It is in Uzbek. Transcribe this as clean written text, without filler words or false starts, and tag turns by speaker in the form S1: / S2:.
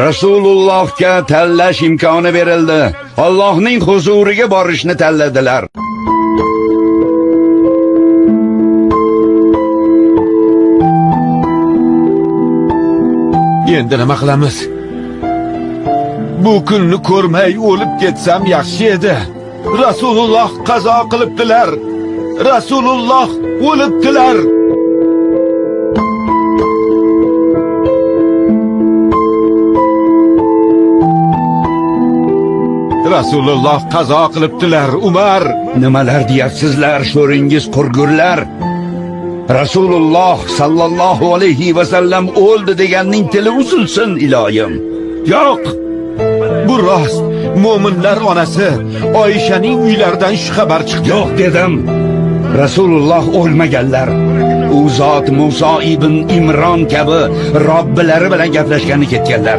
S1: Rasulullohga tanlash imkoni berildi. Allohning huzuriga borishni tanladilar.
S2: Endi nima qilamiz? Bu kunni ko'rmay o'lib ketsam yaxshi edi. Rasululloh qazo qilibdilar. Rasululloh o'libdilar. Rasululloh qazo qilibdilar, Umar.
S1: Nimalar deyapsizlar, sho'ringiz qurgurlar? Rasululloh sallallohu alayhi va sallam o'ldi deganning tili uzilsin iloyim. Yo'q.
S2: Bu rost. Mo'minlar onasi Oyshaning uylaridan shu xabar chiqdi.
S1: Yo'q dedim. Rasululloh o'lmaganlar. U zot Musa ibn Imron kabi Robbilari bilan gaplashgani ketganlar.